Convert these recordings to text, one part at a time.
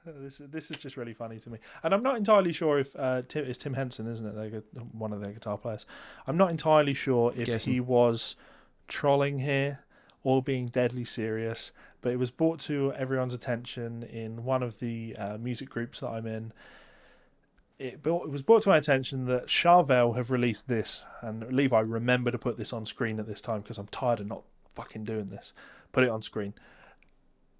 This is just really funny to me, and I'm not entirely sure if it's Tim Henson, isn't it? One of their guitar players. I'm not entirely sure if he was trolling here or being deadly serious, but it was brought to everyone's attention in one of the music groups that I'm in. It was brought to my attention that Charvel have released this, and Levi, remember to put this on screen at this time because I'm tired of not fucking doing this. Put it on screen.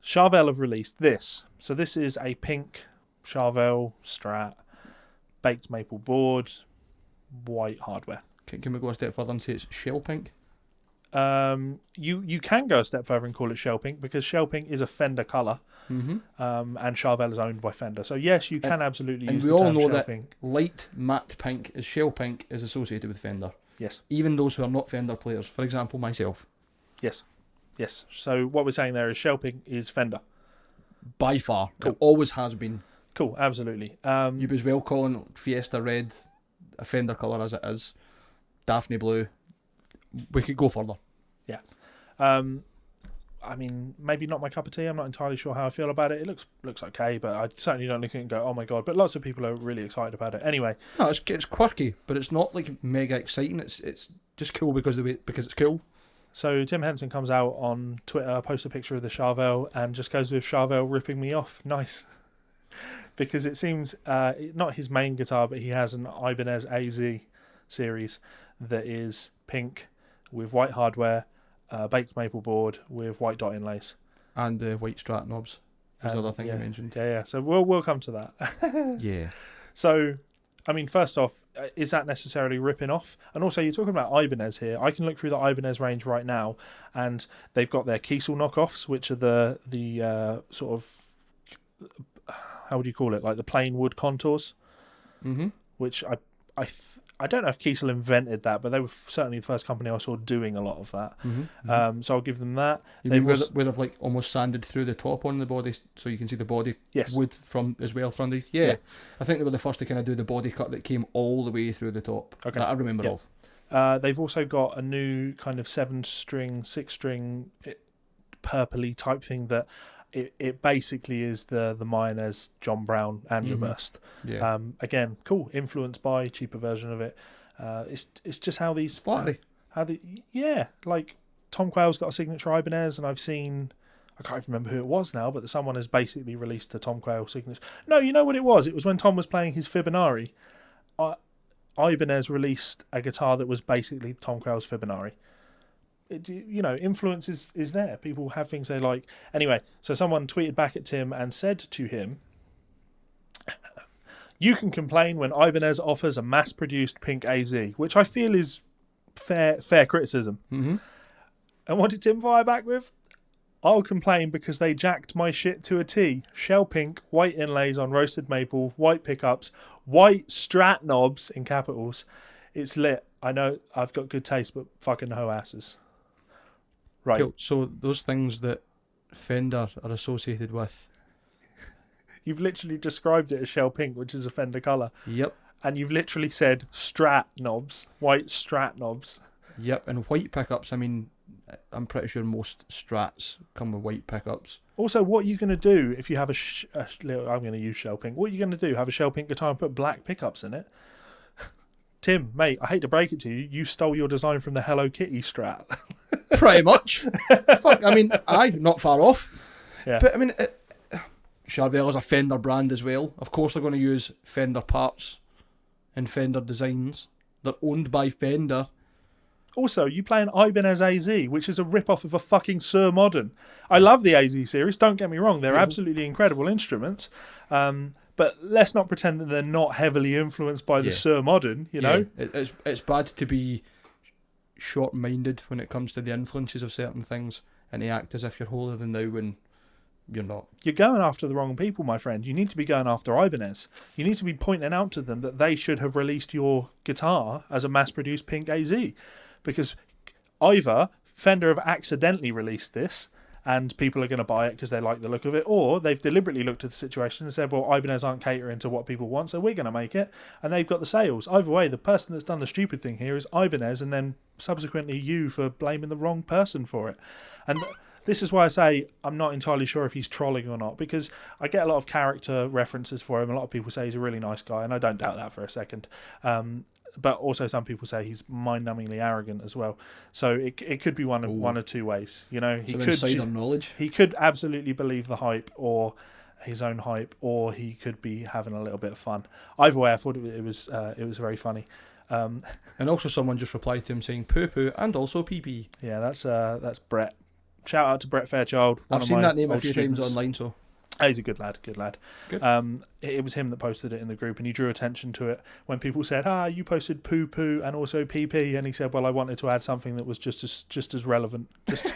Charvel have released this. So this is a pink Charvel Strat, baked maple board, white hardware. Can we go a step further and say it's shell pink? You can go a step further and call it shell pink because shell pink is a Fender colour, and Charvel is owned by Fender. So yes, you can absolutely use the term shell pink. And we all know that light matte pink is shell pink is associated with Fender. Yes. Even those who are not Fender players, for example, myself. Yes. Yes. So what we're saying there is shell pink is Fender. By far. Cool. It always has been. Cool, absolutely. You as well calling Fiesta Red a Fender colour as it is. Daphne Blue. We could go further. Yeah. I mean, maybe not my cup of tea. I'm not entirely sure how I feel about it. It looks okay, but I certainly don't look at it and go, oh my god. But lots of people are really excited about it. Anyway. No, it's quirky, but it's not like mega exciting. It's just cool because it's cool. So Tim Henson comes out on Twitter, posts a picture of the Charvel, and just goes with Charvel ripping me off. Nice. Because it seems not his main guitar, but he has an Ibanez AZ series that is pink with white hardware, baked maple board with white dot inlays. And white Strat knobs. Is the other thing you mentioned. Yeah. So we'll come to that. Yeah. So, I mean, first off, is that necessarily ripping off? And also, you're talking about Ibanez here. I can look through the Ibanez range right now, and they've got their Kiesel knockoffs, which are the sort of, how would you call it, like the plain wood contours, which I don't know if Kiesel invented that, but they were certainly the first company I saw doing a lot of that. So I'll give them that. They would have like almost sanded through the top on the body, so you can see the body wood from as well from the I think they were the first to kind of do the body cut that came all the way through the top. Okay, that I remember of. They've also got a new kind of 7-string, 6-string, purpley type thing that. It basically is the Miners John Brown Angioburst. Yeah. Again, cool. Influenced by cheaper version of it. It's just how these like Tom Quayle's got a signature Ibanez, and I've seen, I can't remember who it was now, but someone has basically released a Tom Quayle signature. No, you know what it was? It was when Tom was playing his Fibonacci. Ibanez released a guitar that was basically Tom Quayle's Fibonacci. Influence is there. People have things they like. Anyway, so someone tweeted back at Tim and said to him, "You can complain when Ibanez offers a mass-produced pink AZ," which I feel is fair criticism. And what did Tim fire back with? "I'll complain because they jacked my shit to a T. Shell pink, white inlays on roasted maple, white pickups, white Strat knobs in capitals. It's lit. I know I've got good taste, but fucking hoe asses." Right. Cool. So those things that Fender are associated with. You've literally described it as shell pink, which is a Fender colour. Yep. And you've literally said Strat knobs, white Strat knobs. Yep, and white pickups. I mean, I'm pretty sure most Strats come with white pickups. Also, what are you going to do if you have I'm going to use shell pink. What are you going to do? Have a shell pink guitar and put black pickups in it? Tim, mate, I hate to break it to you. You stole your design from the Hello Kitty Strat. Pretty much. Fuck, I mean, not far off. Yeah. But I mean, Charvel is a Fender brand as well. Of course, they're going to use Fender parts and Fender designs. They're owned by Fender. Also, you play an Ibanez AZ, which is a rip-off of a fucking Sir Modern. I love the AZ series, don't get me wrong. They're absolutely incredible instruments. But let's not pretend that they're not heavily influenced by the Sir Modern, you know? It's bad to be short-minded when it comes to the influences of certain things and to act as if you're holier than thou when you're not. You're going after the wrong people, my friend. You need to be going after Ibanez. You need to be pointing out to them that they should have released your guitar as a mass-produced pink AZ. Because either Fender have accidentally released this and people are going to buy it because they like the look of it, or they've deliberately looked at the situation and said, well, Ibanez aren't catering to what people want, so we're going to make it, and they've got the sales. Either way, the person that's done the stupid thing here is Ibanez, and then subsequently you for blaming the wrong person for it. And this is why I say I'm not entirely sure if he's trolling or not, because I get a lot of character references for him. A lot of people say he's a really nice guy, and I don't doubt that for a second. But also some people say he's mind-numbingly arrogant as well. So it could be one or two ways. You know, he could absolutely believe the hype or his own hype, or he could be having a little bit of fun. Either way, I thought it was very funny. And also someone just replied to him saying poo poo and also pee pee. Yeah, that's Brett. Shout out to Brett Fairchild. I've seen that name a few times online, so. He's a good lad. Good. It was him that posted it in the group, and he drew attention to it when people said, you posted poo poo and also pee pee, and he said, well, I wanted to add something that was just as relevant, just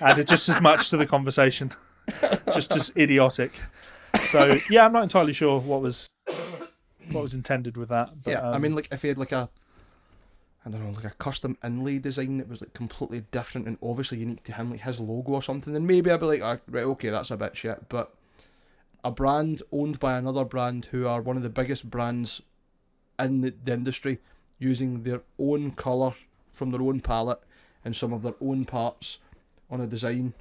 added just as much to the conversation, just as idiotic. So yeah, I'm not entirely sure what was intended with that. But, I mean, like if he had like a custom inlay design that was like completely different and obviously unique to him, like his logo or something, then maybe I'd be like, right, okay, that's a bit shit. But a brand owned by another brand who are one of the biggest brands in the industry, using their own colour from their own palette and some of their own parts on a design,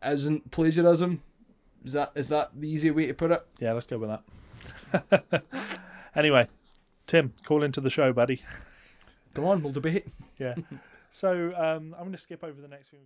isn't plagiarism. Is that the easy way to put it? Yeah, let's go with that. Anyway, Tim, call into the show, buddy. Come on, we'll debate. Yeah. So I'm going to skip over the next few.